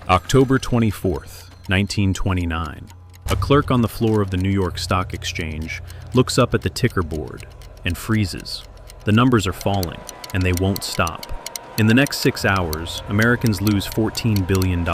October 24th, 1929. A clerk on the floor of the New York Stock Exchange looks up at the ticker board and freezes. The numbers are falling, and they won't stop. In the next 6 hours, Americans lose $14 billion,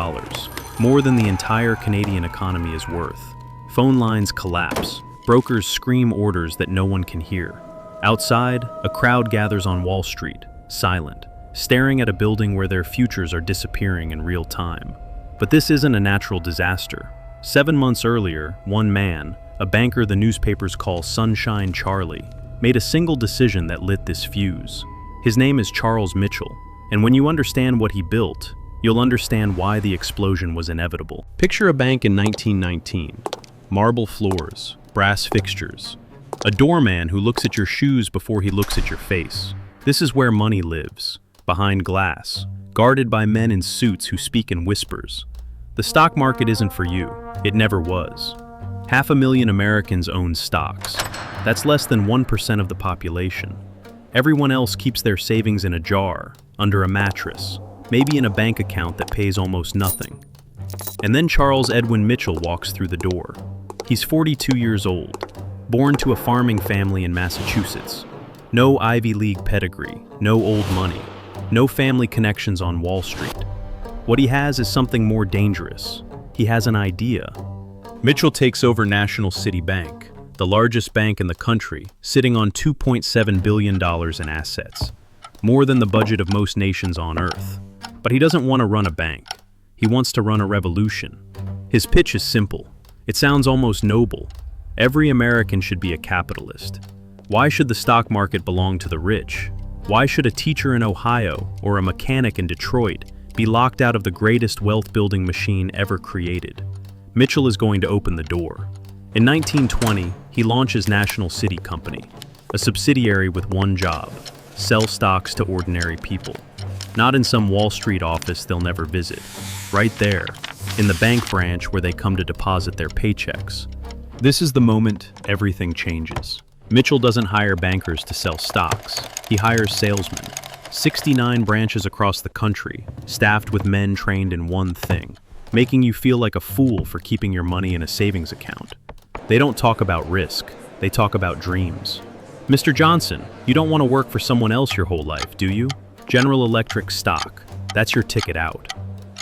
more than the entire Canadian economy is worth. Phone lines collapse. Brokers scream orders that no one can hear. Outside, a crowd gathers on Wall Street, silent, staring at a building where their futures are disappearing in real time. But this isn't a natural disaster. 7 months earlier, one man, a banker the newspapers call Sunshine Charlie, made a single decision that lit this fuse. His name is Charles Mitchell, and when you understand what he built, you'll understand why the explosion was inevitable. Picture a bank in 1919. Marble floors, brass fixtures, a doorman who looks at your shoes before he looks at your face. This is where money lives, behind glass, guarded by men in suits who speak in whispers. The stock market isn't for you. It never was. 500,000 Americans own stocks. That's less than 1% of the population. Everyone else keeps their savings in a jar, under a mattress, maybe in a bank account that pays almost nothing. And then Charles Edwin Mitchell walks through the door. He's 42 years old, born to a farming family in Massachusetts. No Ivy League pedigree, no old money, no family connections on Wall Street. What he has is something more dangerous. He has an idea. Mitchell takes over National City Bank, the largest bank in the country, sitting on $2.7 billion in assets, more than the budget of most nations on Earth. But he doesn't want to run a bank. He wants to run a revolution. His pitch is simple. It sounds almost noble. Every American should be a capitalist. Why should the stock market belong to the rich? Why should a teacher in Ohio or a mechanic in Detroit be locked out of the greatest wealth-building machine ever created? Mitchell is going to open the door. In 1920, he launches National City Company, a subsidiary with one job: sell stocks to ordinary people. Not in some Wall Street office they'll never visit. Right there, in the bank branch where they come to deposit their paychecks. This is the moment everything changes. Mitchell doesn't hire bankers to sell stocks. He hires salesmen. 69 branches across the country, staffed with men trained in one thing: making you feel like a fool for keeping your money in a savings account. They don't talk about risk, they talk about dreams. Mr. Johnson, you don't want to work for someone else your whole life, do you? General Electric stock, that's your ticket out.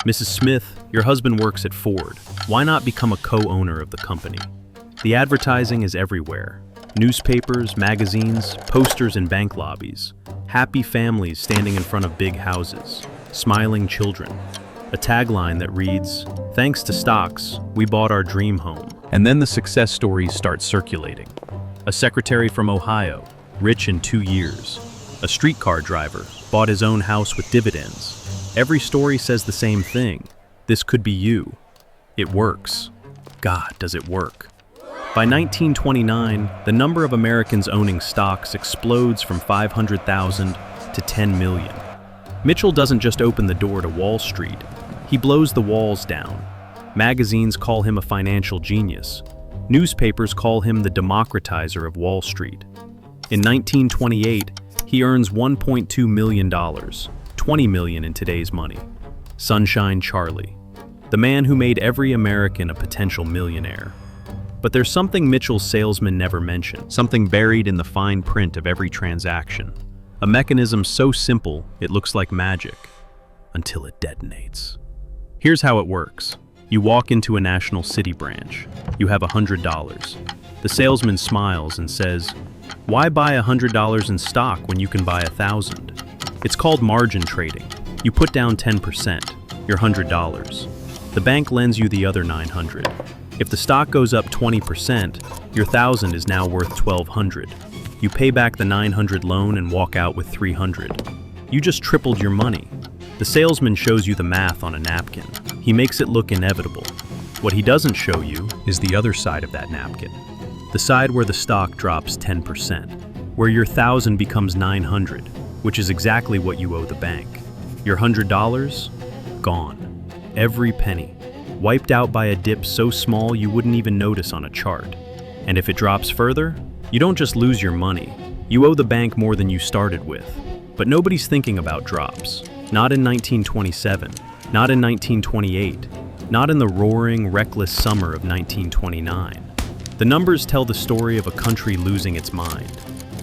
Mrs. Smith, your husband works at Ford. Why not become a co-owner of the company? The advertising is everywhere. Newspapers, magazines, posters in bank lobbies. Happy families standing in front of big houses. Smiling children. A tagline that reads, "Thanks to stocks, we bought our dream home." And then the success stories start circulating. A secretary from Ohio, rich in 2 years. A streetcar driver, bought his own house with dividends. Every story says the same thing: this could be you. It works. God, does it work. By 1929, the number of Americans owning stocks explodes from 500,000 to 10 million. Mitchell doesn't just open the door to Wall Street, he blows the walls down. Magazines call him a financial genius. Newspapers call him the democratizer of Wall Street. In 1928, he earns $1.2 million, 20 million in today's money. Sunshine Charlie, the man who made every American a potential millionaire. But there's something Mitchell's salesmen never mention, something buried in the fine print of every transaction. A mechanism so simple, it looks like magic, until it detonates. Here's how it works. You walk into a National City branch. You have $100. The salesman smiles and says, "Why buy $100 in stock when you can buy 1,000? It's called margin trading. You put down 10%, your $100. The bank lends you the other 900. If the stock goes up 20%, your 1,000 is now worth 1,200. You pay back the 900 loan and walk out with 300. You just tripled your money." The salesman shows you the math on a napkin. He makes it look inevitable. What he doesn't show you is the other side of that napkin. The side where the stock drops 10%, where your 1,000 becomes 900, which is exactly what you owe the bank. Your $100? Gone. Every penny. Wiped out by a dip so small you wouldn't even notice on a chart. And if it drops further, you don't just lose your money, you owe the bank more than you started with. But nobody's thinking about drops. Not in 1927. Not in 1928. Not in the roaring, reckless summer of 1929. The numbers tell the story of a country losing its mind.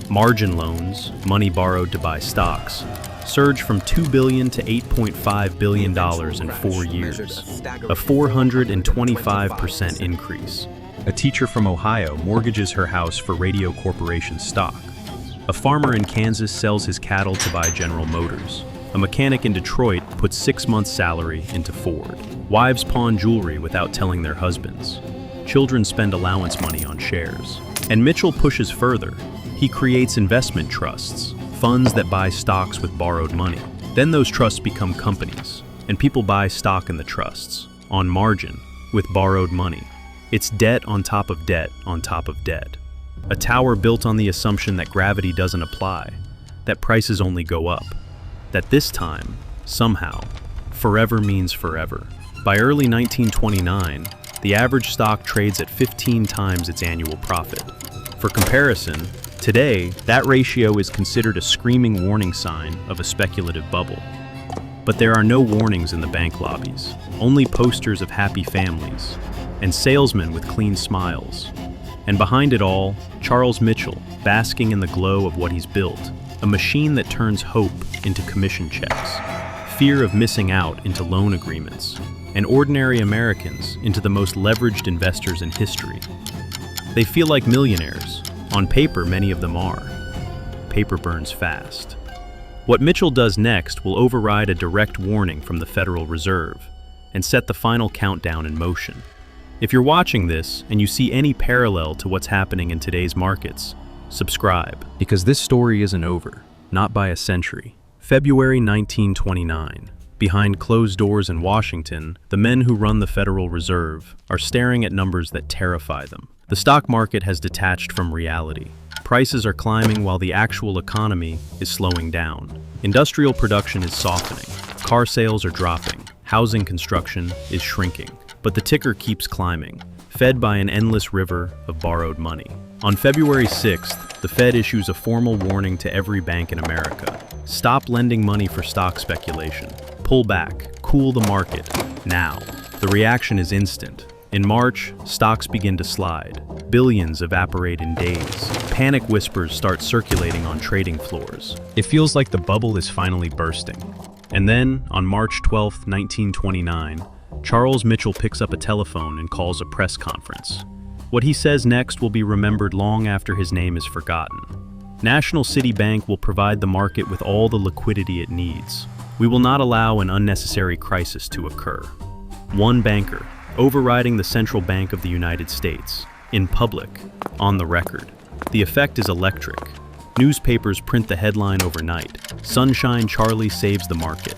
Margin loans, money borrowed to buy stocks, surged from $2 billion to $8.5 billion in 4 years, a 425% increase. A teacher from Ohio mortgages her house for Radio Corporation stock. A farmer in Kansas sells his cattle to buy General Motors. A mechanic in Detroit puts 6 months' salary into Ford. Wives pawn jewelry without telling their husbands. Children spend allowance money on shares. And Mitchell pushes further. He creates investment trusts, funds that buy stocks with borrowed money. Then those trusts become companies, and people buy stock in the trusts, on margin, with borrowed money. It's debt on top of debt on top of debt. A tower built on the assumption that gravity doesn't apply, that prices only go up, that this time, somehow, forever means forever. By early 1929, the average stock trades at 15 times its annual profit. For comparison, today, that ratio is considered a screaming warning sign of a speculative bubble. But there are no warnings in the bank lobbies, only posters of happy families, and salesmen with clean smiles. And behind it all, Charles Mitchell, basking in the glow of what he's built, a machine that turns hope into commission checks, fear of missing out into loan agreements, and ordinary Americans into the most leveraged investors in history. They feel like millionaires. On paper, many of them are. Paper burns fast. What Mitchell does next will override a direct warning from the Federal Reserve and set the final countdown in motion. If you're watching this and you see any parallel to what's happening in today's markets, subscribe, because this story isn't over, not by a century. February 1929. Behind closed doors in Washington, the men who run the Federal Reserve are staring at numbers that terrify them. The stock market has detached from reality. Prices are climbing while the actual economy is slowing down. Industrial production is softening. Car sales are dropping. Housing construction is shrinking. But the ticker keeps climbing, fed by an endless river of borrowed money. On February 6th, the Fed issues a formal warning to every bank in America. Stop lending money for stock speculation. Pull back. Cool the market. Now. The reaction is instant. In March, stocks begin to slide. Billions evaporate in days. Panic whispers start circulating on trading floors. It feels like the bubble is finally bursting. And then, on March 12, 1929, Charles Mitchell picks up a telephone and calls a press conference. What he says next will be remembered long after his name is forgotten. National City Bank will provide the market with all the liquidity it needs. We will not allow an unnecessary crisis to occur. One banker, overriding the Central Bank of the United States, in public, on the record. The effect is electric. Newspapers print the headline overnight. Sunshine Charlie saves the market.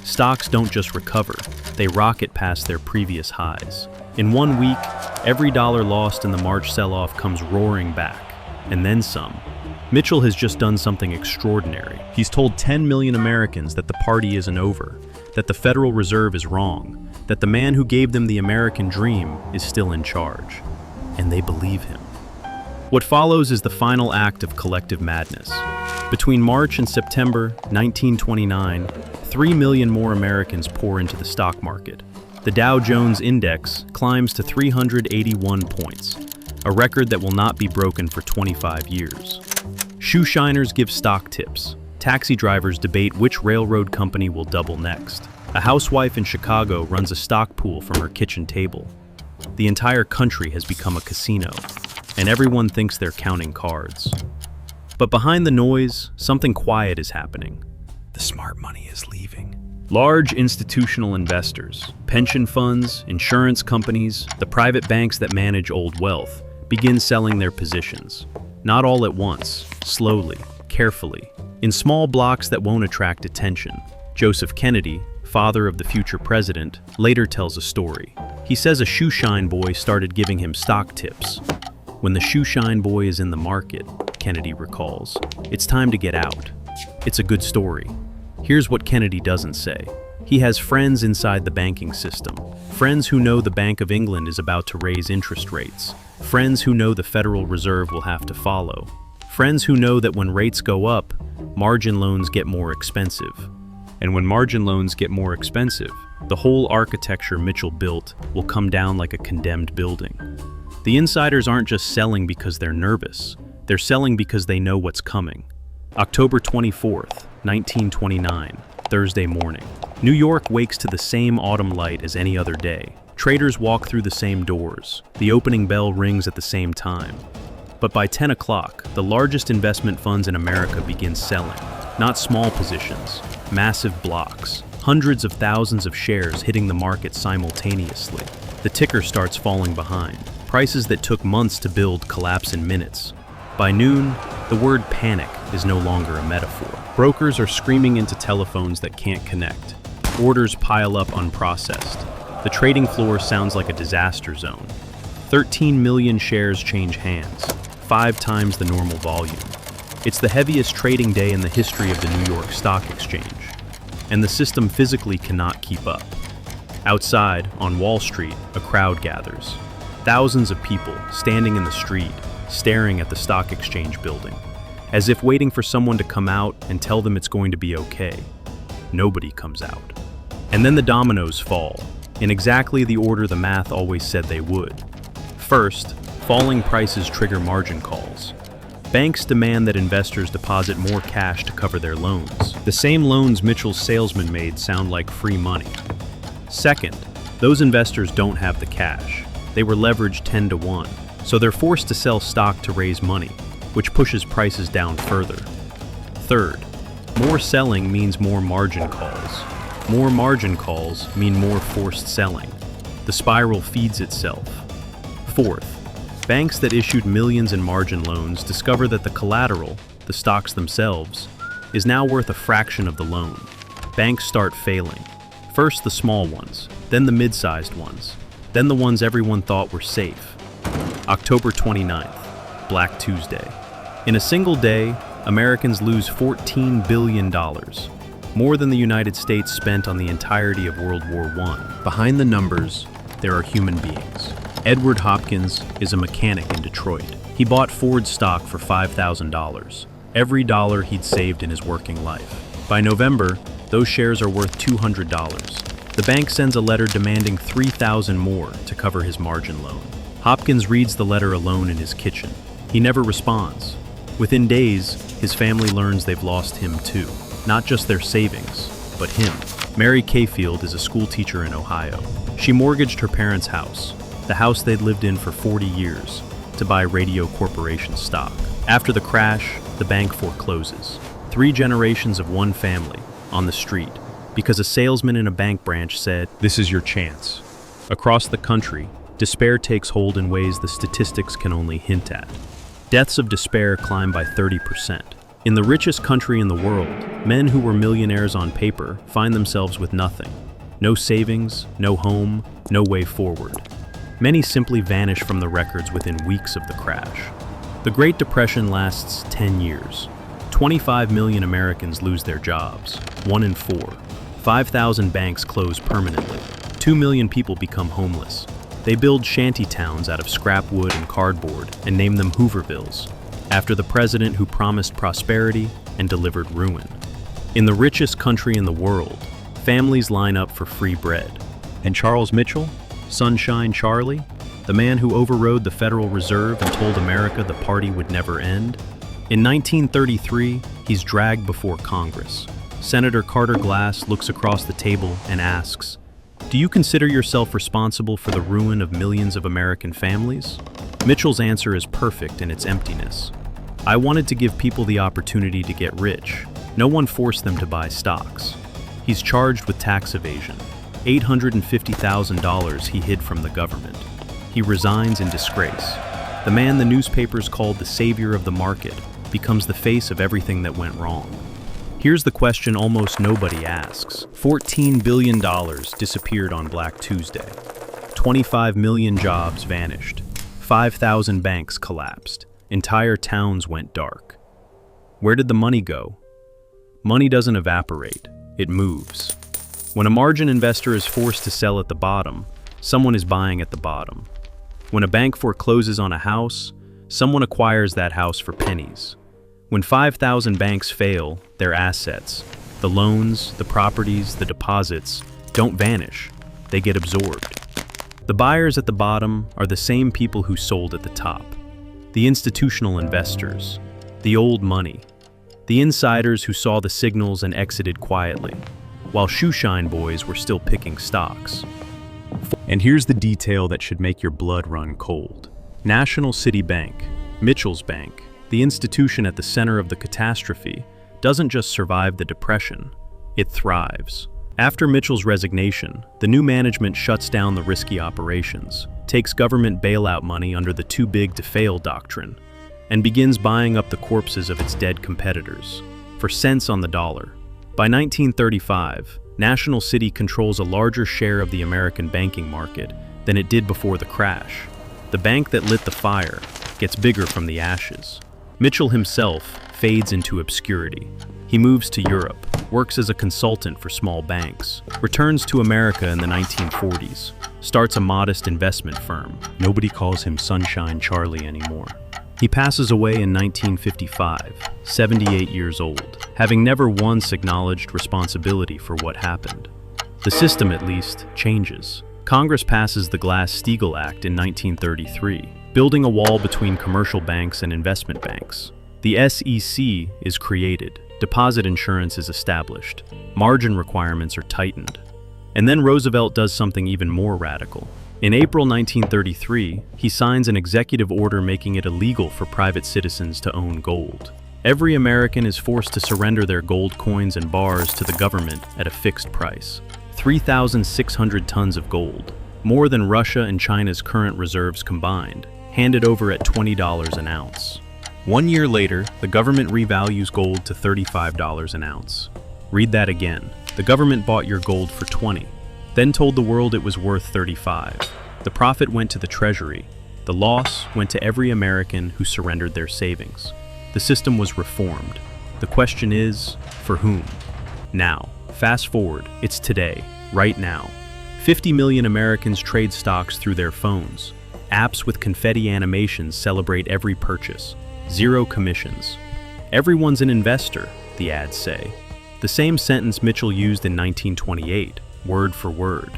Stocks don't just recover, they rocket past their previous highs. In 1 week, every dollar lost in the March sell-off comes roaring back, and then some. Mitchell has just done something extraordinary. He's told 10 million Americans that the party isn't over, that the Federal Reserve is wrong, that the man who gave them the American dream is still in charge. And they believe him. What follows is the final act of collective madness. Between March and September 1929, 3 million more Americans pour into the stock market. The Dow Jones Index climbs to 381 points, a record that will not be broken for 25 years. Shoe shiners give stock tips. Taxi drivers debate which railroad company will double next. A housewife in Chicago runs a stock pool from her kitchen table. The entire country has become a casino, and everyone thinks they're counting cards. But behind the noise, something quiet is happening. The smart money is leaving. Large institutional investors, pension funds, insurance companies, the private banks that manage old wealth, begin selling their positions. Not all at once, slowly, carefully, in small blocks that won't attract attention. Joseph Kennedy, father of the future president, later tells a story. He says a shoeshine boy started giving him stock tips. When the shoeshine boy is in the market, Kennedy recalls, it's time to get out. It's a good story. Here's what Kennedy doesn't say. He has friends inside the banking system, friends who know the Bank of England is about to raise interest rates, friends who know the Federal Reserve will have to follow, friends who know that when rates go up, margin loans get more expensive. And when margin loans get more expensive, the whole architecture Mitchell built will come down like a condemned building. The insiders aren't just selling because they're nervous. They're selling because they know what's coming. October 24th, 1929, Thursday morning. New York wakes to the same autumn light as any other day. Traders walk through the same doors. The opening bell rings at the same time. But by 10 o'clock, the largest investment funds in America begin selling. Not small positions, massive blocks, hundreds of thousands of shares hitting the market simultaneously. The ticker starts falling behind. Prices that took months to build collapse in minutes. By noon, the word panic is no longer a metaphor. Brokers are screaming into telephones that can't connect. Orders pile up unprocessed. The trading floor sounds like a disaster zone. 13 million shares change hands, 5 times the normal volume. It's the heaviest trading day in the history of the New York Stock Exchange, and the system physically cannot keep up. Outside, on Wall Street, a crowd gathers. Thousands of people standing in the street, staring at the stock exchange building, as if waiting for someone to come out and tell them it's going to be okay. Nobody comes out. And then the dominoes fall, in exactly the order the math always said they would. First, falling prices trigger margin calls. Banks demand that investors deposit more cash to cover their loans. The same loans Mitchell's salesman made sound like free money. Second, those investors don't have the cash. They were leveraged 10 to 1, so they're forced to sell stock to raise money, which pushes prices down further. Third, more selling means more margin calls. More margin calls mean more forced selling. The spiral feeds itself. Fourth, banks that issued millions in margin loans discover that the collateral, the stocks themselves, is now worth a fraction of the loan. Banks start failing. First the small ones, then the mid-sized ones, then the ones everyone thought were safe. October 29th, Black Tuesday. In a single day, Americans lose $14 billion, more than the United States spent on the entirety of World War I. Behind the numbers, there are human beings. Edward Hopkins is a mechanic in Detroit. He bought Ford stock for $5,000, every dollar he'd saved in his working life. By November, those shares are worth $200. The bank sends a letter demanding $3,000 more to cover his margin loan. Hopkins reads the letter alone in his kitchen. He never responds. Within days, his family learns they've lost him too. Not just their savings, but him. Mary Cafield is a school teacher in Ohio. She mortgaged her parents' house, the house they'd lived in for 40 years, to buy Radio Corporation stock. After the crash, the bank forecloses. 3 generations of one family on the street because a salesman in a bank branch said, "This is your chance." Across the country, despair takes hold in ways the statistics can only hint at. Deaths of despair climb by 30%. In the richest country in the world, men who were millionaires on paper find themselves with nothing. No savings, no home, no way forward. Many simply vanish from the records within weeks of the crash. The Great Depression lasts 10 years. 25 million Americans lose their jobs, 1 in 4. 5,000 banks close permanently. 2 million people become homeless. They build shanty towns out of scrap wood and cardboard and name them Hoovervilles, after the president who promised prosperity and delivered ruin. In the richest country in the world, families line up for free bread. And Charles Mitchell, Sunshine Charlie, the man who overrode the Federal Reserve and told America the party would never end? In 1933, he's dragged before Congress. Senator Carter Glass looks across the table and asks, "Do you consider yourself responsible for the ruin of millions of American families?" Mitchell's answer is perfect in its emptiness. "I wanted to give people the opportunity to get rich. No one forced them to buy stocks." He's charged with tax evasion. $850,000 he hid from the government. He resigns in disgrace. The man the newspapers called the savior of the market becomes the face of everything that went wrong. Here's the question almost nobody asks. $14 billion disappeared on Black Tuesday. 25 million jobs vanished. 5,000 banks collapsed. Entire towns went dark. Where did the money go? Money doesn't evaporate, it moves. When a margin investor is forced to sell at the bottom, someone is buying at the bottom. When a bank forecloses on a house, someone acquires that house for pennies. When 5,000 banks fail, their assets, The loans, the properties, the deposits don't vanish, they get absorbed. The buyers at the bottom are the same people who sold at the top. The institutional investors, the old money, the insiders who saw the signals and exited quietly, while shoeshine boys were still picking stocks. And here's the detail that should make your blood run cold. National City Bank, Mitchell's Bank, the institution at the center of the catastrophe, doesn't just survive the depression, it thrives. After Mitchell's resignation, the new management shuts down the risky operations, takes government bailout money under the too big to fail doctrine, and begins buying up the corpses of its dead competitors for cents on the dollar. By 1935, National City controls a larger share of the American banking market than it did before the crash. The bank that lit the fire gets bigger from the ashes. Mitchell himself fades into obscurity. He moves to Europe, works as a consultant for small banks, returns to America in the 1940s, starts a modest investment firm. Nobody calls him Sunshine Charlie anymore. He passes away in 1955, 78 years old, having never once acknowledged responsibility for what happened. The system, at least, changes. Congress passes the Glass-Steagall Act in 1933, building a wall between commercial banks and investment banks. The SEC is created, deposit insurance is established, margin requirements are tightened. And then Roosevelt does something even more radical. In April 1933, he signs an executive order making it illegal for private citizens to own gold. Every American is forced to surrender their gold coins and bars to the government at a fixed price. 3,600 tons of gold, more than Russia and China's current reserves combined, handed over at $20 an ounce. 1 year later, the government revalues gold to $35 an ounce. Read that again. The government bought your gold for $20, then told the world it was worth $35. The profit went to the Treasury. The loss went to every American who surrendered their savings. The system was reformed. The question is, for whom? Now, fast forward, it's today, right now. 50 million Americans trade stocks through their phones. Apps with confetti animations celebrate every purchase. 0 commissions. Everyone's an investor, the ads say. The same sentence Mitchell used in 1928, word for word.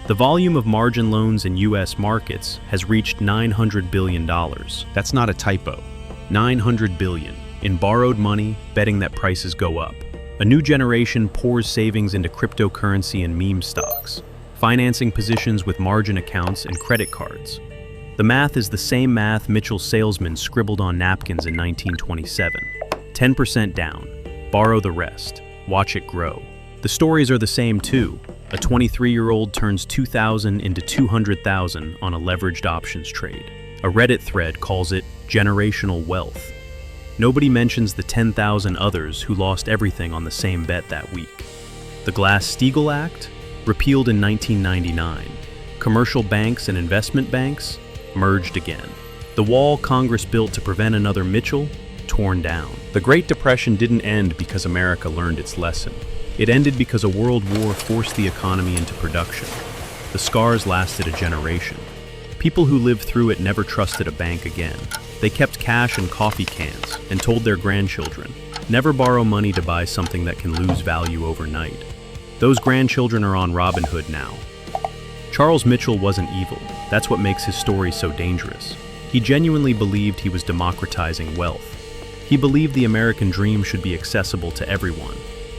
The volume of margin loans in U.S. markets has reached $900 billion. That's not a typo. $900 billion in borrowed money, betting that prices go up. A new generation pours savings into cryptocurrency and meme stocks, financing positions with margin accounts and credit cards. The math is the same math Mitchell's salesman scribbled on napkins in 1927. 10% down, borrow the rest, watch it grow. The stories are the same too. A 23-year-old turns 2,000 into 200,000 on a leveraged options trade. A Reddit thread calls it generational wealth. Nobody mentions the 10,000 others who lost everything on the same bet that week. The Glass-Steagall Act, repealed in 1999. Commercial banks and investment banks merged again. The wall Congress built to prevent another Mitchell, torn down. The Great Depression didn't end because America learned its lesson. It ended because a world war forced the economy into production. The scars lasted a generation. People who lived through it never trusted a bank again. They kept cash in coffee cans and told their grandchildren, never borrow money to buy something that can lose value overnight. Those grandchildren are on Robinhood now. Charles Mitchell wasn't evil. That's what makes his story so dangerous. He genuinely believed he was democratizing wealth. He believed the American dream should be accessible to everyone.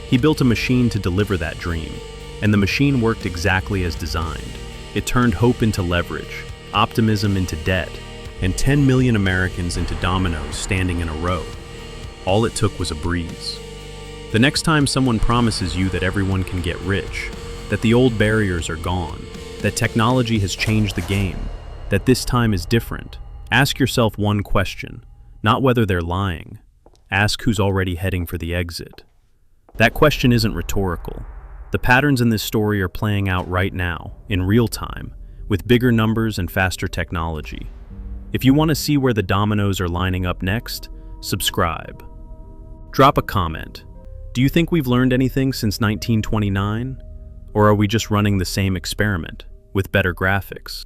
He built a machine to deliver that dream, and the machine worked exactly as designed. It turned hope into leverage, optimism into debt, and 10 million Americans into dominoes standing in a row. All it took was a breeze. The next time someone promises you that everyone can get rich, that the old barriers are gone, that technology has changed the game, that this time is different, ask yourself one question, not whether they're lying. Ask who's already heading for the exit. That question isn't rhetorical. The patterns in this story are playing out right now, in real time, with bigger numbers and faster technology. If you want to see where the dominoes are lining up next, subscribe. Drop a comment. Do you think we've learned anything since 1929? Or are we just running the same experiment, with better graphics?